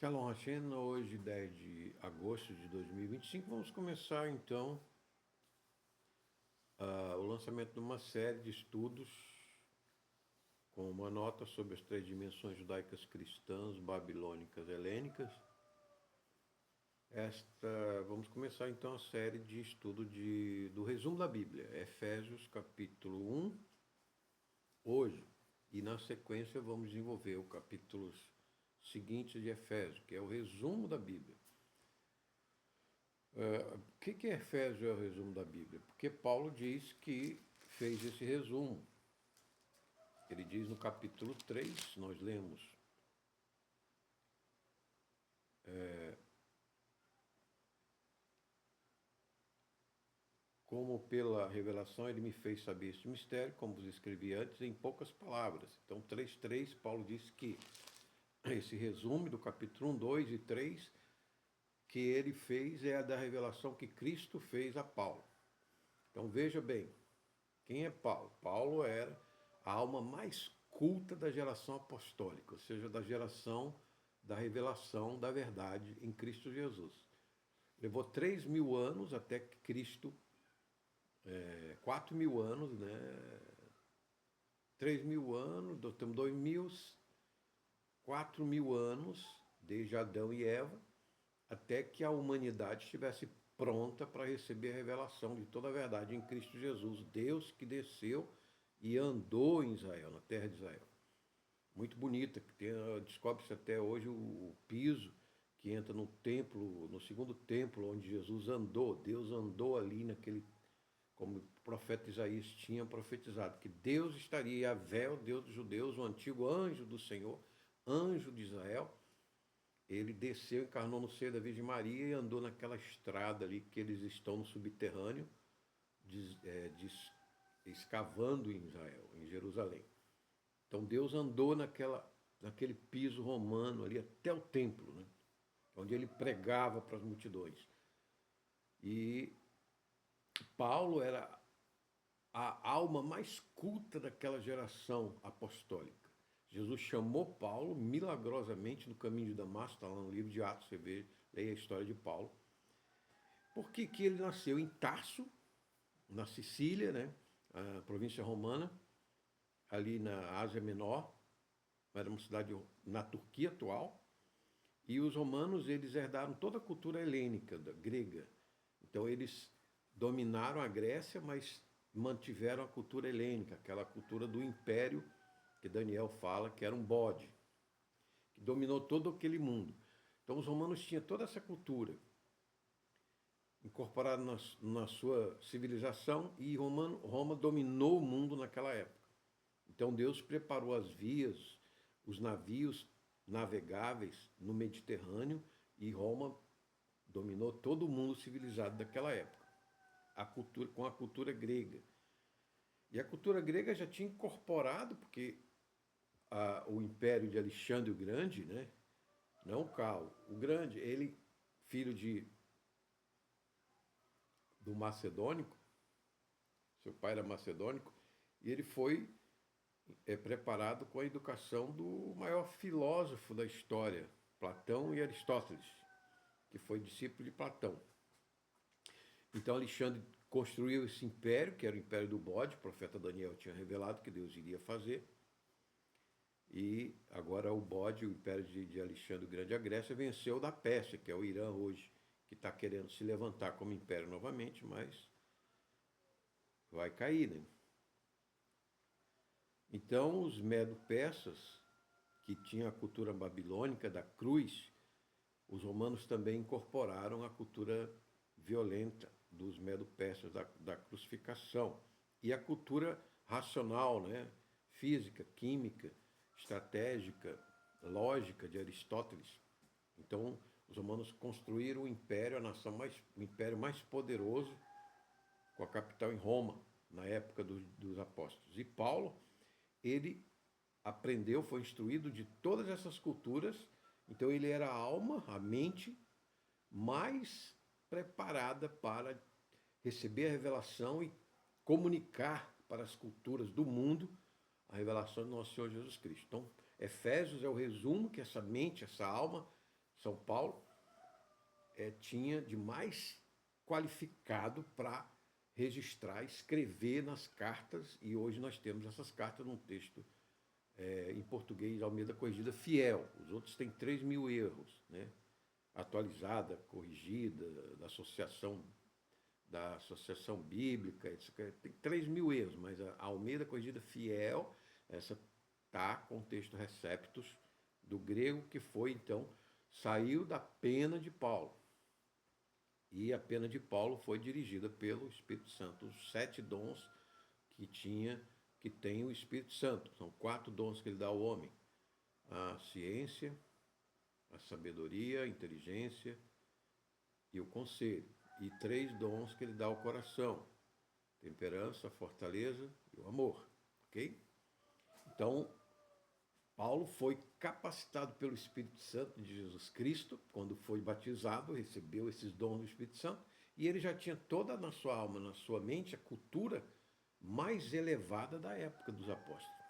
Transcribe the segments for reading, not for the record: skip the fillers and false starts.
Shalom Hashem, hoje 10 de agosto de 2025, vamos começar então o lançamento de uma série de estudos com uma nota sobre as três dimensões judaicas cristãs, babilônicas, helênicas. Vamos começar então a série de estudo do resumo da Bíblia, Efésios capítulo 1, hoje, e na sequência vamos desenvolver os capítulos seguintes de Efésios, que é o resumo da Bíblia. O que é Efésios é o resumo da Bíblia? Porque Paulo diz que fez esse resumo. Ele diz no capítulo 3, nós lemos, como pela revelação ele me fez saber este mistério, como vos escrevi antes, em poucas palavras. Então 3:3, Paulo diz que esse resumo do capítulo 1, 2 e 3, que ele fez é a da revelação que Cristo fez a Paulo. Então veja bem, quem é Paulo? Paulo era a alma mais culta da geração apostólica, ou seja, da geração da revelação da verdade em Cristo Jesus. Levou 3.000 anos até que Cristo, 4.000 anos, né? 3.000 anos, temos 2.000, 4.000 anos, desde Adão e Eva, até que a humanidade estivesse pronta para receber a revelação de toda a verdade em Cristo Jesus, Deus que desceu e andou em Israel, na terra de Israel. Muito bonita, que descobre-se até hoje o piso que entra no templo, no segundo templo, onde Jesus andou. Deus andou ali naquele, como o profeta Isaías tinha profetizado, que Deus estaria, Yahvé, o Deus dos judeus, o antigo anjo do Senhor, anjo de Israel. Ele desceu, encarnou no seio da Virgem Maria e andou naquela estrada ali que eles estão no subterrâneo, escavando em Israel, em Jerusalém. Então Deus andou naquele piso romano ali até o templo, né? Onde ele pregava para as multidões. E Paulo era a alma mais culta daquela geração apostólica. Jesus chamou Paulo milagrosamente no caminho de Damasco, está lá no livro de Atos, você vê, leia a história de Paulo. Por que ele nasceu em Tarso, na Sicília, né, a província romana, ali na Ásia Menor, era uma cidade na Turquia atual, e os romanos eles herdaram toda a cultura helênica, grega. Então eles dominaram a Grécia, mas mantiveram a cultura helênica, aquela cultura do império que Daniel fala que era um bode, que dominou todo aquele mundo. Então os romanos tinham toda essa cultura incorporada na sua civilização, e Roma dominou o mundo naquela época. Então Deus preparou as vias, os navios navegáveis no Mediterrâneo, e Roma dominou todo o mundo civilizado daquela época, com a cultura grega. E a cultura grega já tinha incorporado, porque o império de Alexandre o Grande, né? Não o Grande, ele, filho do Macedônico, seu pai era macedônico, e ele foi preparado com a educação do maior filósofo da história, Platão e Aristóteles, que foi discípulo de Platão. Então Alexandre construiu esse império, que era o império do bode, o profeta Daniel tinha revelado que Deus iria fazer. E agora o bode, o império de Alexandre o Grande, a Grécia, venceu da Pérsia, que é o Irã hoje, que está querendo se levantar como império novamente, mas vai cair, né? Então os medo-persas, que tinham a cultura babilônica da cruz, os romanos também incorporaram a cultura violenta dos medo-persas, da crucificação, e a cultura racional, né? Física, química, estratégica, lógica de Aristóteles. Então, os romanos construíram o império, o império mais poderoso, com a capital em Roma, na época dos apóstolos. E Paulo, ele aprendeu, foi instruído de todas essas culturas, então ele era a alma, a mente mais preparada para receber a revelação e comunicar para as culturas do mundo a revelação do nosso Senhor Jesus Cristo. Então, Efésios é o resumo que essa mente, essa alma, São Paulo tinha de mais qualificado para registrar, escrever nas cartas, e hoje nós temos essas cartas num texto em português, Almeida Corrigida, fiel. Os outros têm 3.000 erros, né? Atualizada, corrigida, da associação bíblica, tem 3.000 erros, mas a Almeida Corrigida fiel, essa está com o texto receptus do grego, que foi, então, saiu da pena de Paulo. E a pena de Paulo foi dirigida pelo Espírito Santo. Os 7 dons que tem o Espírito Santo. São 4 dons que ele dá ao homem: a ciência, a sabedoria, a inteligência e o conselho. E 3 dons que ele dá ao coração: temperança, a fortaleza e o amor. Ok? Então, Paulo foi capacitado pelo Espírito Santo de Jesus Cristo, quando foi batizado, recebeu esses dons do Espírito Santo, e ele já tinha toda na sua alma, na sua mente, a cultura mais elevada da época dos apóstolos.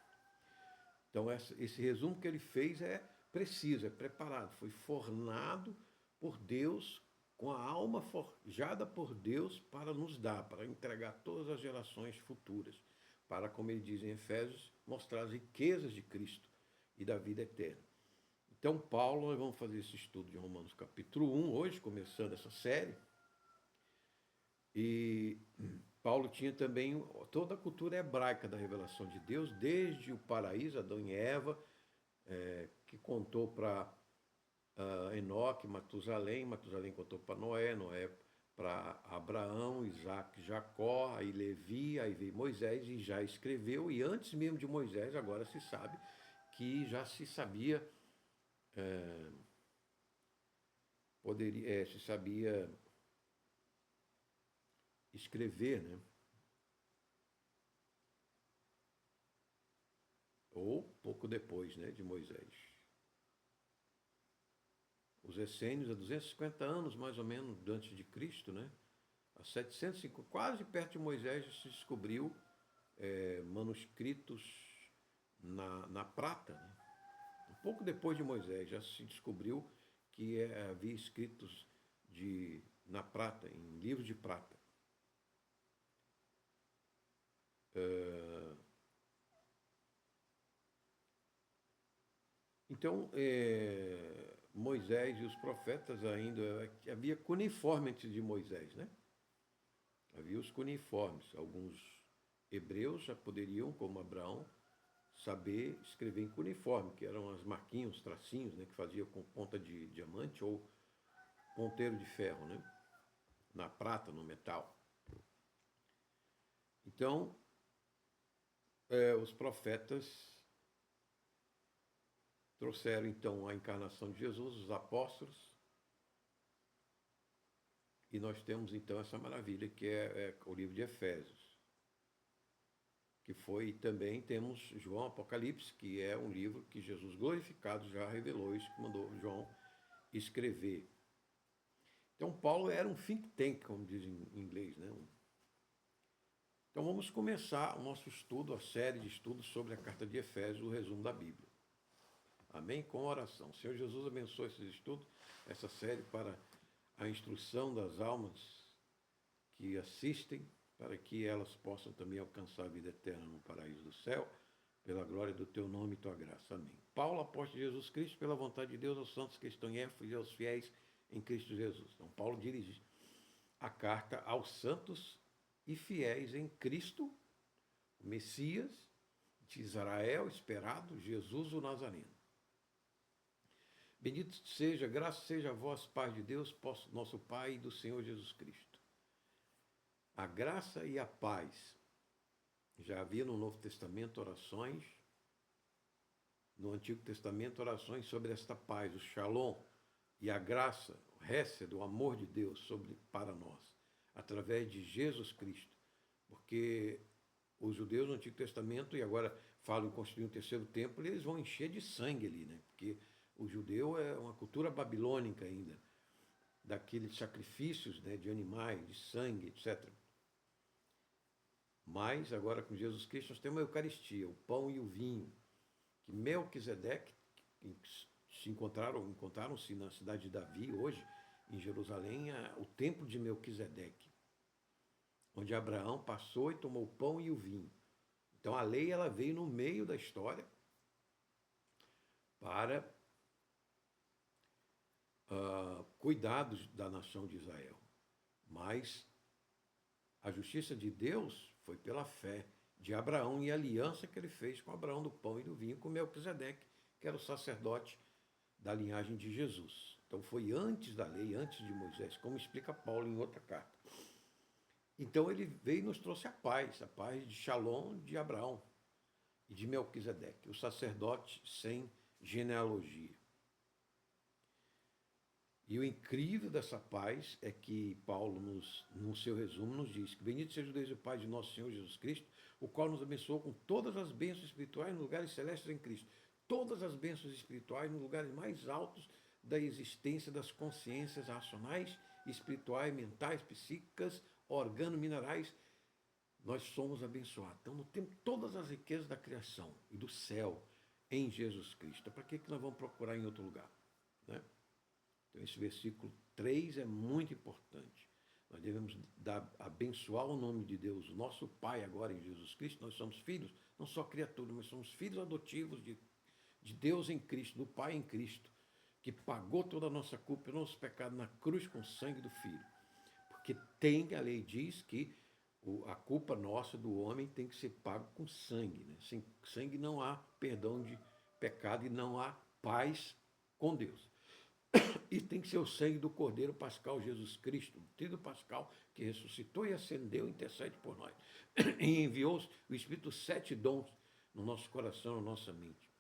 Então, esse resumo que ele fez é preciso, é preparado, foi fornado por Deus, com a alma forjada por Deus para nos dar, para entregar a todas as gerações futuras, para, como ele diz em Efésios, mostrar as riquezas de Cristo e da vida eterna. Então, Paulo, nós vamos fazer esse estudo de Romanos capítulo 1, hoje, começando essa série. E Paulo tinha também toda a cultura hebraica da revelação de Deus, desde o paraíso, Adão e Eva, que contou para Enoque, Matusalém contou para Noé para Abraão, Isaac, Jacó, aí Levi, aí veio Moisés e já escreveu, e antes mesmo de Moisés, agora se sabe que já se sabia, se sabia escrever, né? Ou pouco depois, né, de Moisés. Os essênios, há 250 anos, mais ou menos, antes de Cristo, né? Há 705, quase perto de Moisés, se descobriu manuscritos na prata, né? Um pouco depois de Moisés, já se descobriu que havia escritos na prata, em livros de prata. Então, Moisés e os profetas ainda, havia cuneiforme antes de Moisés, né? Havia os cuneiformes. Alguns hebreus já poderiam, como Abraão, saber escrever em cuneiforme, que eram as marquinhas, os tracinhos, né, que fazia com ponta de diamante ou ponteiro de ferro, né, na prata, no metal. Então, os profetas trouxeram, então, a encarnação de Jesus, os apóstolos, e nós temos, então, essa maravilha que é o livro de Efésios, que foi, também temos João Apocalipse, que é um livro que Jesus glorificado já revelou isso, que mandou João escrever. Então, Paulo era um think tank, como dizem em inglês, né? Então, vamos começar o nosso estudo, a série de estudos sobre a carta de Efésios, o resumo da Bíblia. Amém? Com oração. Senhor Jesus, abençoe esses estudos, essa série para a instrução das almas que assistem, para que elas possam também alcançar a vida eterna no paraíso do céu, pela glória do teu nome e tua graça. Amém. Paulo, apóstolo de Jesus Cristo, pela vontade de Deus, aos santos que estão em Éfeso e aos fiéis em Cristo Jesus. Então, Paulo dirige a carta aos santos e fiéis em Cristo, o Messias de Israel, esperado, Jesus o Nazareno. Bendito seja, graças seja a vós, Pai de Deus, nosso Pai e do Senhor Jesus Cristo. A graça e a paz. Já havia no Novo Testamento orações, no Antigo Testamento orações sobre esta paz, o Shalom, e a graça, o Hesed, o amor de Deus para nós, através de Jesus Cristo. Porque os judeus no Antigo Testamento, e agora falam em construir um terceiro templo, eles vão encher de sangue ali, né? Porque o judeu é uma cultura babilônica ainda, daqueles sacrifícios, né, de animais, de sangue, etc. Mas agora com Jesus Cristo nós temos a Eucaristia, o pão e o vinho, que Melquisedeque encontraram-se na cidade de Davi, hoje, em Jerusalém, o templo de Melquisedeque, onde Abraão passou e tomou o pão e o vinho. Então a lei ela veio no meio da história para cuidados da nação de Israel. Mas a justiça de Deus foi pela fé de Abraão e a aliança que ele fez com Abraão do pão e do vinho, com Melquisedeque, que era o sacerdote da linhagem de Jesus. Então foi antes da lei, antes de Moisés, como explica Paulo em outra carta. Então ele veio e nos trouxe a paz de Shalom de Abraão e de Melquisedeque, o sacerdote sem genealogia. E o incrível dessa paz é que Paulo, no seu resumo, nos diz que bendito seja o Deus e o Pai de nosso Senhor Jesus Cristo, o qual nos abençoou com todas as bênçãos espirituais nos lugares celestes em Cristo. Todas as bênçãos espirituais nos lugares mais altos da existência das consciências racionais, espirituais, mentais, psíquicas, organo-minerais. Nós somos abençoados. Então, nós temos todas as riquezas da criação e do céu em Jesus Cristo. Para que nós vamos procurar em outro lugar? Né? Então, esse versículo 3 é muito importante. Nós devemos abençoar o nome de Deus, o nosso Pai agora em Jesus Cristo. Nós somos filhos, não só criaturas, mas somos filhos adotivos de Deus em Cristo, do Pai em Cristo, que pagou toda a nossa culpa e o nosso pecado na cruz com o sangue do Filho. Porque a lei diz que a culpa nossa do homem tem que ser pago com sangue. Né? Sem sangue não há perdão de pecado e não há paz com Deus. E tem que ser o sangue do Cordeiro Pascal Jesus Cristo, o Tríduo Pascal, que ressuscitou e ascendeu, intercede por nós. E enviou o Espírito 7 dons no nosso coração, na nossa mente.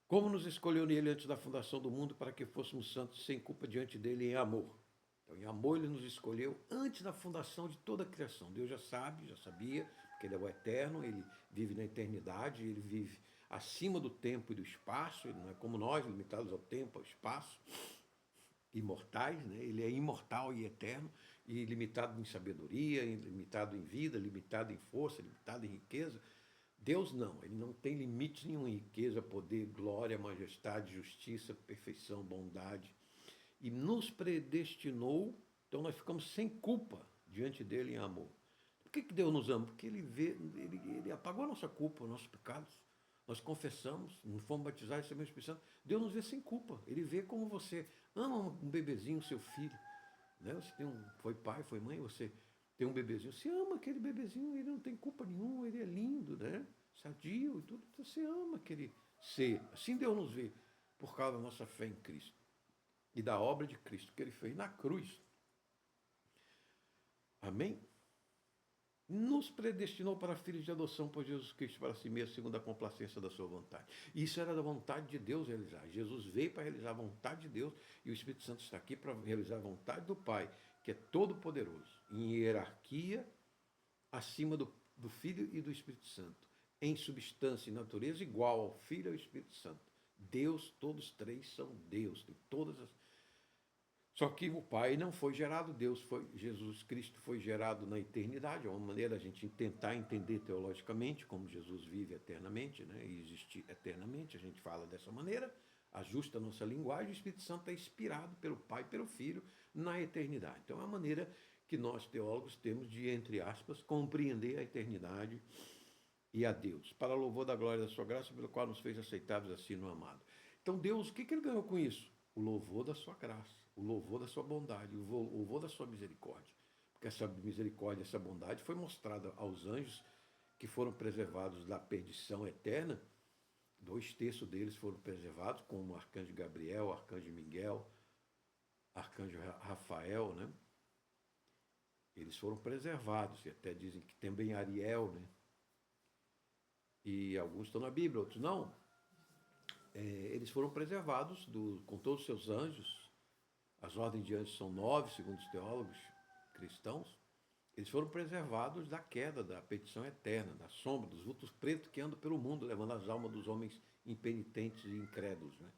Como nos escolheu nele antes da fundação do mundo para que fôssemos santos sem culpa diante dele em amor. Então, em amor ele nos escolheu antes da fundação de toda a criação. Deus já sabia, porque ele é o eterno, ele vive na eternidade, ele vive acima do tempo e do espaço, ele não é como nós, limitados ao tempo, ao espaço, imortais, né? Ele é imortal e eterno, e limitado em sabedoria, limitado em vida, limitado em força, limitado em riqueza. Deus não, ele não tem limite nenhum em riqueza, poder, glória, majestade, justiça, perfeição, bondade. E nos predestinou, então nós ficamos sem culpa diante dele em amor. Por que Deus nos ama? Porque ele apagou a nossa culpa, os nossos pecados. Nós confessamos, não fomos batizados, recebemos o Espírito Santo. Deus nos vê sem culpa. Ele vê como você ama um bebezinho, seu filho. Né? Você foi pai, foi mãe, você tem um bebezinho. Você ama aquele bebezinho, ele não tem culpa nenhuma, ele é lindo, né? Sadio e tudo. Você ama aquele ser. Assim Deus nos vê, por causa da nossa fé em Cristo. E da obra de Cristo que ele fez na cruz. Amém? Nos predestinou para filhos de adoção por Jesus Cristo para si mesmo, segundo a complacência da sua vontade. Isso era da vontade de Deus realizar. Jesus veio para realizar a vontade de Deus e o Espírito Santo está aqui para realizar a vontade do Pai, que é todo poderoso, em hierarquia acima do Filho e do Espírito Santo, em substância e natureza igual ao Filho e ao Espírito Santo. Deus, todos três são Deus, tem todas as... Só que o Pai não foi gerado, Jesus Cristo foi gerado na eternidade, é uma maneira a gente tentar entender teologicamente como Jesus vive eternamente, né, e existe eternamente, a gente fala dessa maneira, ajusta a nossa linguagem, o Espírito Santo é inspirado pelo Pai e pelo Filho na eternidade. Então é a maneira que nós teólogos temos de, entre aspas, compreender a eternidade e a Deus, para louvor da glória da sua graça, pelo qual nos fez aceitáveis assim no amado. Então Deus, o que ele ganhou com isso? O louvor da sua graça, o louvor da sua bondade, o louvor da sua misericórdia. Porque essa misericórdia, essa bondade foi mostrada aos anjos que foram preservados da perdição eterna. 2/3 deles foram preservados, como o arcanjo Gabriel, o arcanjo Miguel, arcanjo Rafael, né? Eles foram preservados, e até dizem que também Ariel, né? E alguns estão na Bíblia, outros não. Eles foram preservados com todos os seus anjos. As ordens de anjos são 9, segundo os teólogos cristãos. Eles foram preservados da queda, da perdição eterna, da sombra, dos vultos pretos que andam pelo mundo, levando as almas dos homens impenitentes e incrédulos. Né?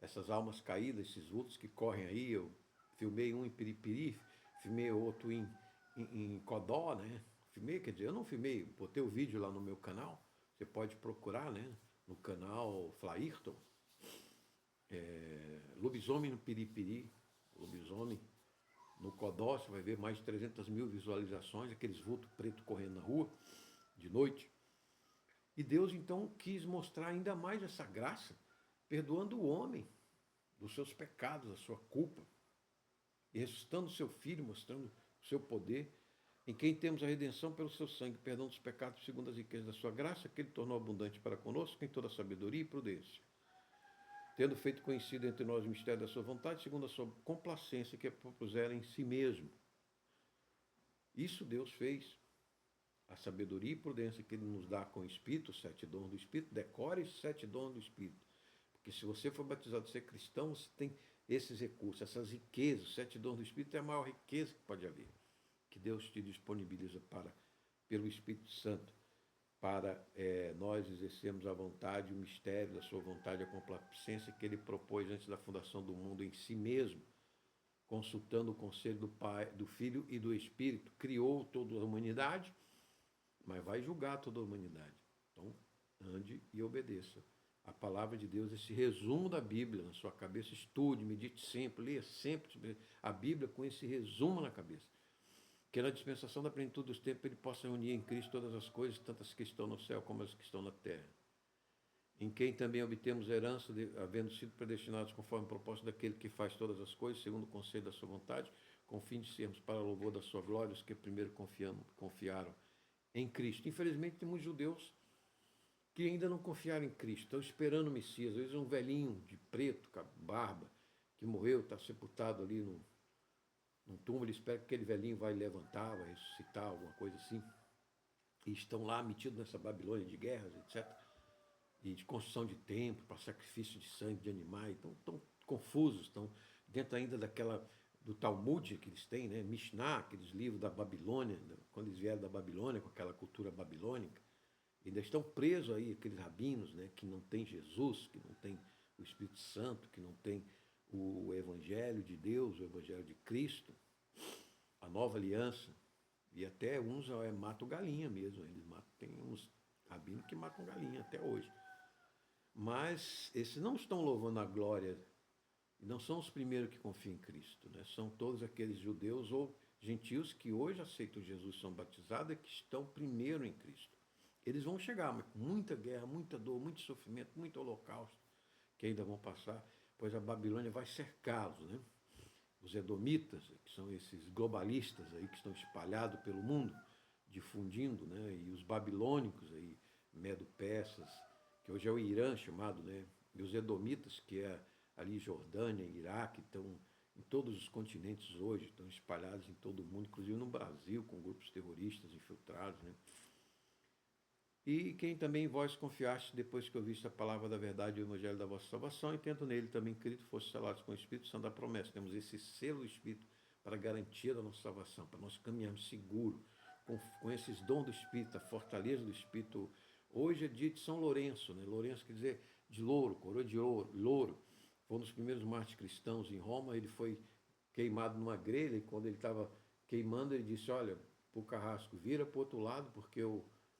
Essas almas caídas, esses vultos que correm aí, eu filmei um em Piripiri, filmei outro em Codó, né? Filmei, quer dizer, eu não filmei, botei o vídeo lá no meu canal, você pode procurar, né? no canal Flairton, lobisomem no Piripiri, lobisomem no Codó, você vai ver mais de 300 mil visualizações, aqueles vultos preto correndo na rua, de noite. E Deus então quis mostrar ainda mais essa graça, perdoando o homem dos seus pecados, da sua culpa, e ressuscitando o seu Filho, mostrando o seu poder, em quem temos a redenção pelo seu sangue, perdão dos pecados segundo as riquezas da sua graça, que ele tornou abundante para conosco em toda sabedoria e prudência, tendo feito conhecido entre nós o mistério da sua vontade, segundo a sua complacência que propusera em si mesmo. Isso Deus fez. A sabedoria e prudência que ele nos dá com o Espírito, os 7 dons do Espírito, decore os 7 dons do Espírito. Porque se você for batizado, ser cristão, você tem esses recursos, essas riquezas. Os 7 dons do Espírito é a maior riqueza que pode haver, que Deus te disponibiliza pelo Espírito Santo, para nós exercermos a vontade, o mistério da sua vontade, a complacência que ele propôs antes da fundação do mundo em si mesmo, consultando o conselho do Pai, do Filho e do Espírito, criou toda a humanidade, mas vai julgar toda a humanidade. Então, ande e obedeça. A palavra de Deus, esse resumo da Bíblia na sua cabeça, estude, medite sempre, leia sempre a Bíblia com esse resumo na cabeça. Que na dispensação da plenitude dos tempos ele possa unir em Cristo todas as coisas, tantas que estão no céu como as que estão na terra. Em quem também obtemos herança, havendo sido predestinados conforme o propósito daquele que faz todas as coisas, segundo o conselho da sua vontade, com o fim de sermos para o louvor da sua glória, os que primeiro confiaram em Cristo. Infelizmente, tem muitos judeus que ainda não confiaram em Cristo, estão esperando o Messias. Às vezes um velhinho de preto, com a barba, que morreu, está sepultado ali num túmulo, espera que aquele velhinho vai levantar, vai ressuscitar, alguma coisa assim. E estão lá metidos nessa Babilônia de guerras, etc. E de construção de templo, para sacrifício de sangue de animais. Então, estão confusos, estão dentro ainda do Talmud que eles têm, né? Mishnah, aqueles livros da Babilônia, quando eles vieram da Babilônia, com aquela cultura babilônica. Ainda estão presos aí, aqueles rabinos, né? Que não tem Jesus, que não tem o Espírito Santo, que não tem o Evangelho de Deus, o Evangelho de Cristo, a nova aliança, e até uns matam galinha mesmo, tem uns rabinos que matam galinha até hoje. Mas esses não estão louvando a glória, não são os primeiros que confiam em Cristo, né? São todos aqueles judeus ou gentios que hoje aceitam Jesus, são batizados e que estão primeiro em Cristo. Eles vão chegar, mas com muita guerra, muita dor, muito sofrimento, muito holocausto, que ainda vão passar, pois a Babilônia vai cercá-los, né? Os edomitas, que são esses globalistas aí que estão espalhados pelo mundo, difundindo, né? E os babilônicos aí, Medo-Persas, que hoje é o Irã chamado, né? E os edomitas, que é ali Jordânia, Iraque, estão em todos os continentes hoje, estão espalhados em todo o mundo, inclusive no Brasil, com grupos terroristas infiltrados, né? E quem também vós confiaste, depois que ouviste a palavra da verdade e o evangelho da vossa salvação, e tendo nele também crido, fosse selados com o Espírito Santo da promessa. Temos esse selo do Espírito para garantia da nossa salvação, para nós caminharmos seguro, com esses dons do Espírito, a fortaleza do Espírito. Hoje é dia de São Lourenço, né? Lourenço quer dizer de louro, coroa de louro. Foi um dos primeiros mártires cristãos em Roma. Ele foi queimado numa grelha, e quando ele estava queimando, ele disse: olha, para o carrasco, vira para o outro lado, porque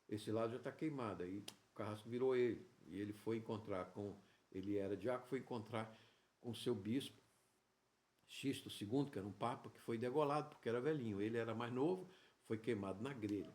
esse lado já está queimado. Aí o carrasco virou ele, e ele foi encontrar ele era diácono, foi encontrar com o seu bispo, Xisto II, que era um papa, que foi degolado, porque era velhinho. Ele era mais novo, foi queimado na grelha.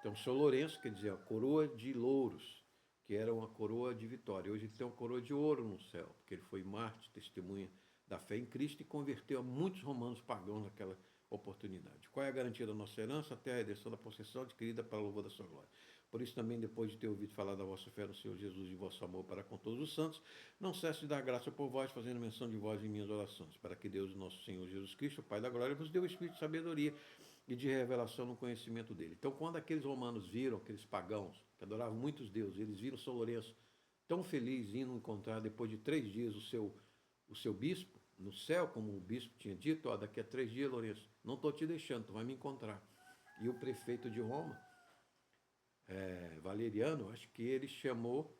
Então, São Lourenço, quer dizer, a coroa de louros, que era uma coroa de vitória. Hoje ele tem uma coroa de ouro no céu, porque ele foi mártir, testemunha da fé em Cristo, e converteu a muitos romanos pagãos naquela oportunidade. Qual é a garantia da nossa herança? Até a redenção da possessão adquirida para o louvor da sua glória. Por isso também, depois de ter ouvido falar da vossa fé no Senhor Jesus e vosso amor para com todos os santos, não cesse de dar graça por vós, fazendo menção de vós em minhas orações, para que Deus, nosso Senhor Jesus Cristo, o Pai da glória, vos dê o espírito de sabedoria e de revelação no conhecimento dele. Então, quando aqueles romanos viram, aqueles pagãos, que adoravam muitos deuses, eles viram São Lourenço tão feliz indo encontrar, depois de 3 dias, o seu bispo, no céu, como o bispo tinha dito: ó, daqui a 3 dias, Lourenço, não estou te deixando, tu vai me encontrar. E o prefeito de Roma, Valeriano, acho que ele chamou,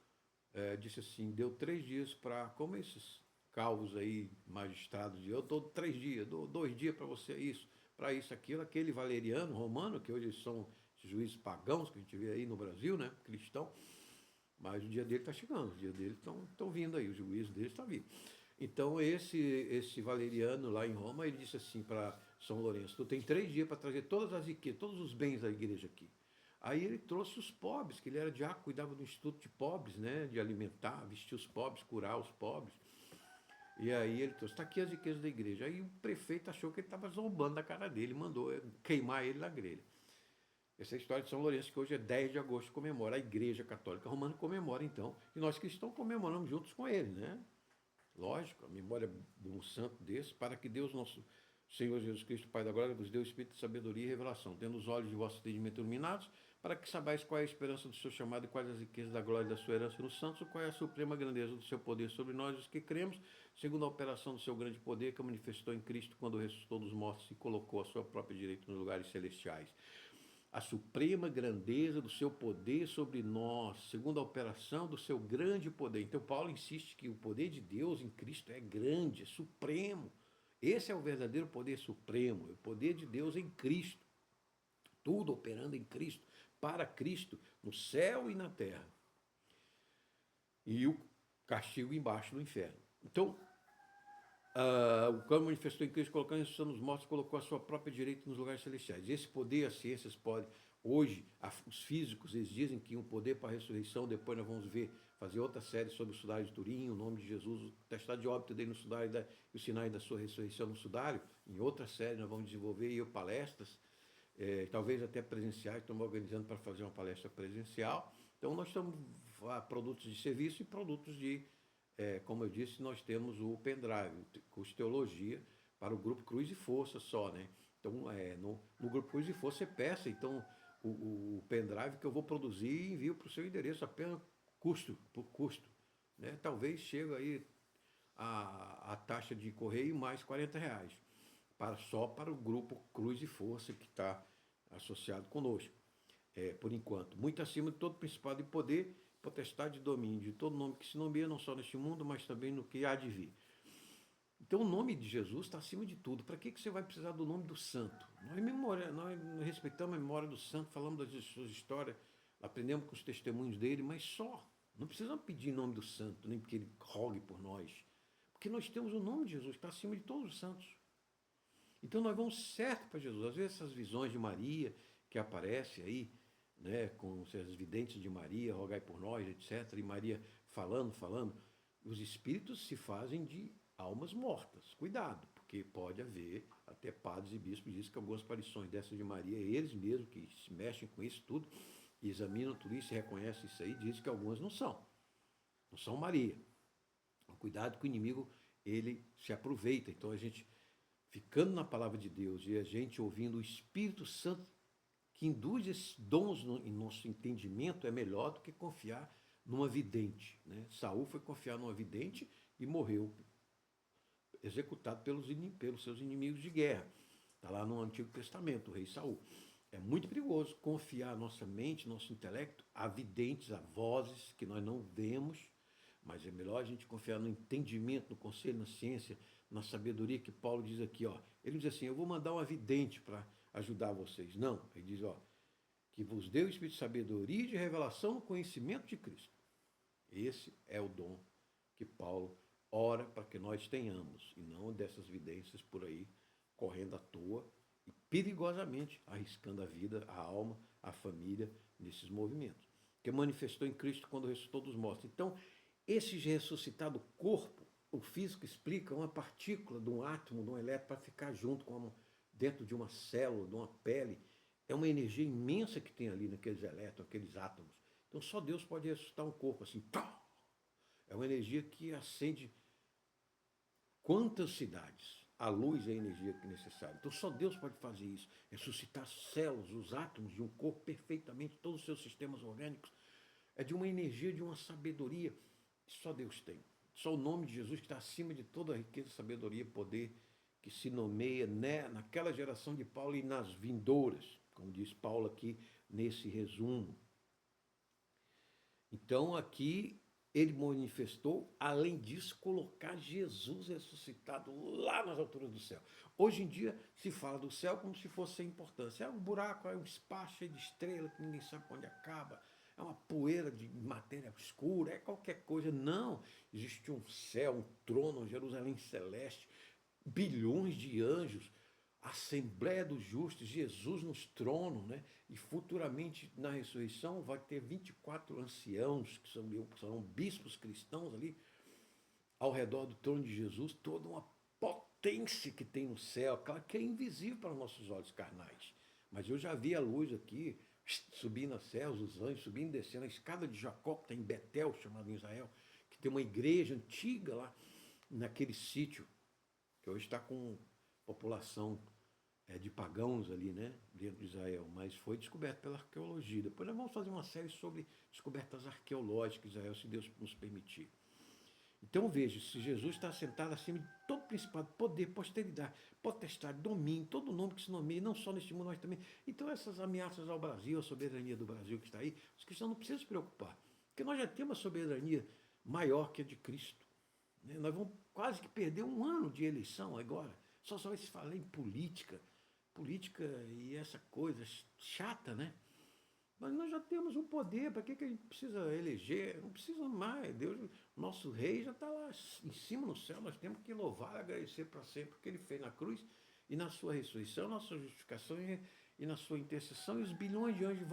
disse assim, deu 3 dias para, como esses calvos aí, magistrados, eu dou 3 dias, dou 2 dias para você isso, para isso, aquilo. Aquele Valeriano romano, que hoje são juízes pagãos que a gente vê aí no Brasil, né, cristão, Mas o dia dele está chegando, os dias dele estão vindo aí, o juízo dele está vindo. Então, esse Valeriano lá em Roma, ele disse assim para São Lourenço: tu tem 3 dias para trazer todas as riquezas, todos os bens da igreja aqui. Aí ele trouxe os pobres, que ele era diácono, cuidava do instituto de pobres, né, de alimentar, vestir os pobres, curar os pobres. E aí ele trouxe: está aqui as riquezas da igreja. Aí o prefeito achou que ele estava zombando da cara dele, mandou queimar ele na grelha. Essa é a história de São Lourenço, que hoje é 10 de agosto, comemora. A Igreja Católica Romana comemora, então, e nós cristãos comemoramos juntos com ele, né? Lógico, a memória de um santo desse, para que Deus, nosso Senhor Jesus Cristo, Pai da Glória, vos dê o Espírito de sabedoria e revelação, tendo os olhos de vosso entendimento iluminados, para que sabais qual é a esperança do seu chamado e quais as riquezas da glória da sua herança nos santos, qual é a suprema grandeza do seu poder sobre nós, os que cremos, segundo a operação do seu grande poder, que manifestou em Cristo quando ressuscitou dos mortos e colocou a sua própria direita nos lugares celestiais. A suprema grandeza do seu poder sobre nós, segundo a operação do seu grande poder. Então, Paulo insiste que o poder de Deus em Cristo é grande, é supremo. Esse é o verdadeiro poder supremo, é o poder de Deus em Cristo. Tudo operando em Cristo, para Cristo, no céu e na terra. E o castigo embaixo do inferno. Então, o qual manifestou em Cristo, colocando em nos mortos, colocou a sua própria direita nos lugares celestiais. Esse poder, as ciências podem. Hoje, os físicos, eles dizem que um poder para a ressurreição, depois nós vamos ver, fazer outra série sobre o sudário de Turim, o nome de Jesus, o testado de óbito dele no sudário e os sinais da sua ressurreição no sudário. Em outra série nós vamos desenvolver palestras, talvez até presenciais, estamos organizando para fazer uma palestra presencial. Então nós estamos a produtos de serviço e produtos de como eu disse, nós temos o pendrive, o curso de teologia, para o grupo Cruz e Força só, né? Então, no grupo Cruz e Força você peça, então, o pendrive que eu vou produzir e envio para o seu endereço, apenas por custo. Né? Talvez chegue aí a taxa de correio mais R$ 40, só para o grupo Cruz e Força que está associado conosco, por enquanto. Muito acima de todo principado e poder, potestade e domínio, de todo nome que se nomeia, não só neste mundo, mas também no que há de vir. Então o nome de Jesus está acima de tudo. Para que você vai precisar do nome do santo? Nós respeitamos a memória do santo, falamos das suas histórias, aprendemos com os testemunhos dele, mas só. Não precisamos pedir nome do santo, nem porque ele rogue por nós. Porque nós temos o nome de Jesus, que está acima de todos os santos. Então nós vamos certo para Jesus. Às vezes essas visões de Maria que aparecem aí, né, com as videntes de Maria, rogai por nós, etc. E Maria falando, os espíritos se fazem de almas mortas. Cuidado, porque pode haver, até padres e bispos dizem que algumas aparições dessas de Maria, eles mesmos que se mexem com isso tudo, examinam tudo isso, reconhecem isso aí, dizem que algumas não são Maria. Cuidado que o inimigo, ele se aproveita. Então a gente, ficando na palavra de Deus e a gente ouvindo o Espírito Santo que induz esses dons em nosso entendimento, é melhor do que confiar numa vidente. Né? Saul foi confiar numa vidente e morreu, executado pelos seus inimigos de guerra. Está lá no Antigo Testamento, o rei Saul. É muito perigoso confiar nossa mente, nosso intelecto a videntes, a vozes que nós não vemos, mas é melhor a gente confiar no entendimento, no conselho, na ciência, na sabedoria que Paulo diz aqui. Ele diz assim: eu vou mandar uma vidente para ajudar vocês. Não, ele diz, que vos dê o Espírito de sabedoria e de revelação no conhecimento de Cristo. Esse é o dom que Paulo ora para que nós tenhamos, e não dessas vidências por aí, correndo à toa e perigosamente arriscando a vida, a alma, a família, nesses movimentos. Que manifestou em Cristo quando ressuscitou dos mortos. Então, esse ressuscitado corpo, o físico explica uma partícula de um átomo, de um elétron, para ficar junto dentro de uma célula, de uma pele. É uma energia imensa que tem ali naqueles elétrons, aqueles átomos. Então só Deus pode ressuscitar um corpo assim. É uma energia que acende quantas cidades? A luz é a energia que é necessária. Então só Deus pode fazer isso. Ressuscitar as células, os átomos de um corpo perfeitamente, todos os seus sistemas orgânicos. É de uma energia, de uma sabedoria que só Deus tem. Só o nome de Jesus que está acima de toda a riqueza, sabedoria e poder que se nomeia, né, naquela geração de Paulo e nas vindouras, como diz Paulo aqui nesse resumo. Então aqui ele manifestou, além disso, colocar Jesus ressuscitado lá nas alturas do céu. Hoje em dia se fala do céu como se fosse sem importância. É um buraco, é um espaço cheio de estrelas que ninguém sabe onde acaba. é uma poeira de matéria escura, é qualquer coisa. Não, existe um céu, um trono, uma Jerusalém celeste, bilhões de anjos, a Assembleia dos Justos, Jesus nos tronos, né? E futuramente na ressurreição vai ter 24 anciãos, que são bispos cristãos ali, ao redor do trono de Jesus, toda uma potência que tem no céu, claro que é invisível para os nossos olhos carnais. Mas eu já vi a luz aqui, subindo aos céus, os anjos subindo e descendo, a escada de Jacó, que está em Betel, chamado em Israel, que tem uma igreja antiga lá, naquele sítio, que hoje está com população de pagãos ali, né, dentro de Israel, mas foi descoberto pela arqueologia. Depois nós vamos fazer uma série sobre descobertas arqueológicas de Israel, se Deus nos permitir. Então veja, se Jesus está sentado acima de todo principado, poder, posteridade, potestade, domínio, todo nome que se nomeia, não só neste mundo, mas também. Então essas ameaças ao Brasil, a soberania do Brasil que está aí, os cristãos não precisam se preocupar, porque nós já temos uma soberania maior que a de Cristo. Né? Nós vamos quase que perder um ano de eleição agora, só vai se falar em política, e essa coisa chata, né? Mas nós já temos um poder, para que a gente precisa eleger? Não precisa mais. Deus, nosso rei já está lá em cima no céu, nós temos que louvar e agradecer para sempre o que ele fez na cruz e na sua ressurreição, na sua justificação e na sua intercessão. E os bilhões de anjos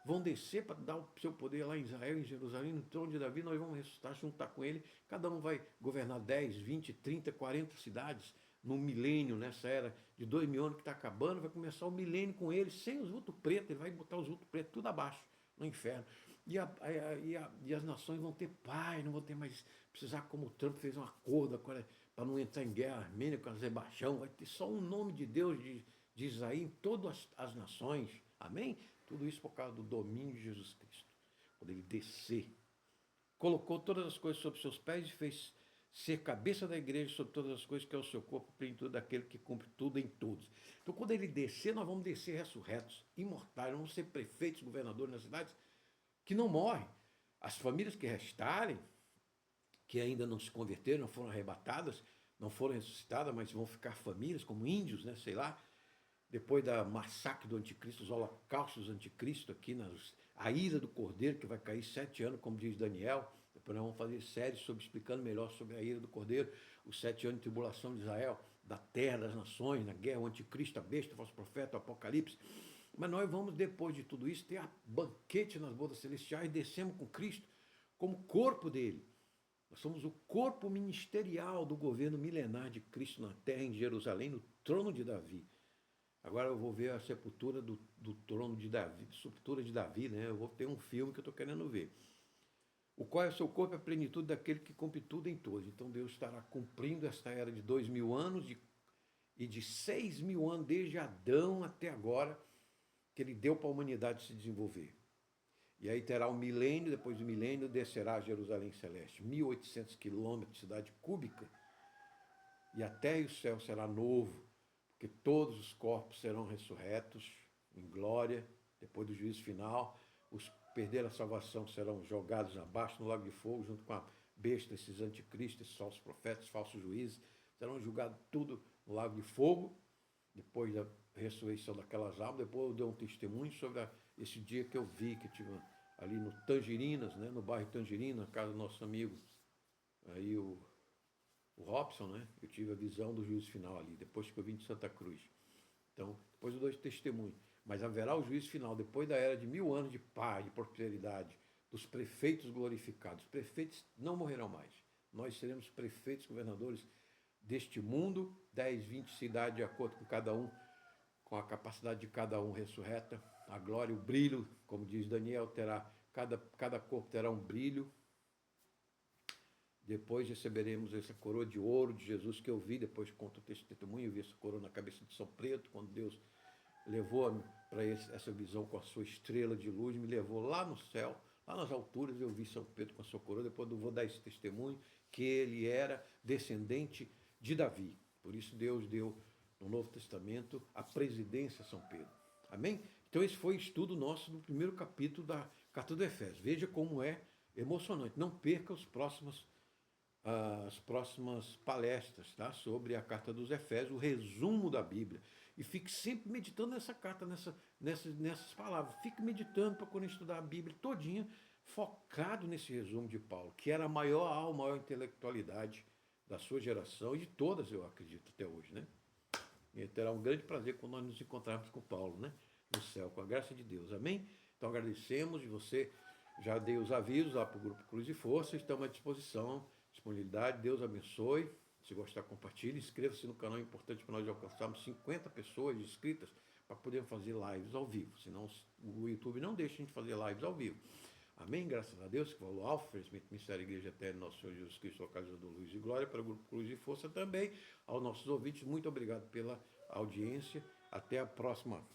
vão descer para dar o seu poder lá em Israel, em Jerusalém, no trono de Davi. Nós vamos ressuscitar, juntar com ele. Cada um vai governar 10, 20, 30, 40 cidades no milênio, nessa era de 2000 anos que está acabando, vai começar o milênio com ele, sem os vultos pretos, ele vai botar os vultos pretos tudo abaixo, no inferno. E as nações vão ter paz, não vão ter mais, precisar, como o Trump fez um acordo agora para não entrar em guerra armênia com Azerbaijão, vai ter só um nome de Deus, de Israel, em todas as nações, amém? Tudo isso por causa do domínio de Jesus Cristo, quando ele descer, colocou todas as coisas sobre seus pés e fez ser cabeça da igreja sobre todas as coisas, que é o seu corpo, plenitude daquele que cumpre tudo em todos. Então, quando ele descer, nós vamos descer ressurretos, imortais, nós vamos ser prefeitos, governadores nas cidades que não morrem. As famílias que restarem, que ainda não se converteram, não foram arrebatadas, não foram ressuscitadas, mas vão ficar famílias, como índios, né, sei lá, depois da massacre do anticristo, os holocaustos do anticristo aqui, a ira do cordeiro, que vai cair 7 anos, como diz Daniel. Depois nós vamos fazer séries explicando melhor sobre a ira do cordeiro, os 7 anos de tribulação de Israel, da terra, das nações, na guerra, o anticristo, a besta, o falso profeta, o apocalipse. Mas nós vamos, depois de tudo isso, ter a banquete nas bodas celestiais, descemos com Cristo como corpo dele. Nós somos o corpo ministerial do governo milenar de Cristo na terra, em Jerusalém, no trono de Davi. Agora eu vou ver a sepultura do trono de Davi, sepultura de Davi, né? Eu vou ter um filme que eu estou querendo ver. O qual é o seu corpo, é a plenitude daquele que cumpre tudo em todos. Então Deus estará cumprindo esta era de 2000 anos e de 6.000 anos, desde Adão até agora, que ele deu para a humanidade se desenvolver. E aí terá um milênio, depois do milênio descerá a Jerusalém Celeste, 1.800 quilômetros de cidade cúbica, e a terra e o céu será novo, porque todos os corpos serão ressurretos em glória, depois do juízo final. Os que perderam a salvação serão jogados abaixo no lago de fogo, junto com a besta, esses anticristos, esses falsos profetas, falsos juízes, serão julgados tudo no lago de fogo, depois da ressurreição daquelas almas. Depois eu dei um testemunho sobre esse dia que eu vi, que tive ali no Tangerinas, né, no bairro Tangerina, na casa do nosso amigo, aí o Robson, né? Eu tive a visão do juízo final ali, depois que eu vim de Santa Cruz. Então, depois eu dou esse testemunho. Mas haverá o juízo final, depois da era de 1000 anos de paz, de prosperidade, dos prefeitos glorificados. Os prefeitos não morrerão mais. Nós seremos prefeitos, governadores deste mundo, 10, 20 cidades, de acordo com cada um, com a capacidade de cada um ressurreta. A glória, o brilho, como diz Daniel, terá, cada corpo terá um brilho. Depois receberemos essa coroa de ouro de Jesus que eu vi, depois conto o testemunho, eu vi essa coroa na cabeça de São Pedro, quando Deus levou para essa visão com a sua estrela de luz, me levou lá no céu, lá nas alturas, eu vi São Pedro com a sua coroa. Depois eu vou dar esse testemunho, que ele era descendente de Davi. Por isso Deus deu no Novo Testamento a presidência a São Pedro. Amém? Então esse foi o estudo nosso do primeiro capítulo da Carta dos Efésios. Veja como é emocionante. Não perca as próximas palestras, tá? Sobre a Carta dos Efésios, o resumo da Bíblia. E fique sempre meditando nessa carta, nessas palavras. Fique meditando para quando estudar a Bíblia todinha, focado nesse resumo de Paulo, que era a maior alma, a maior intelectualidade da sua geração e de todas, eu acredito, até hoje, né? E terá um grande prazer quando nós nos encontrarmos com Paulo, né? No céu, com a graça de Deus. Amém? Então agradecemos e você já dei os avisos lá para o Grupo Cruz e Força, estamos à disposição, disponibilidade, Deus abençoe. Se gostar, compartilhe, inscreva-se no canal, é importante para nós alcançarmos 50 pessoas inscritas para podermos fazer lives ao vivo, senão o YouTube não deixa a gente fazer lives ao vivo. Amém? Graças a Deus, que falou Alfa, oferecimento Ministério Igreja Eterna, nosso Senhor Jesus Cristo, localizador Luz e Glória, para o Grupo Cruz e Força também. Aos nossos ouvintes, muito obrigado pela audiência. Até a próxima.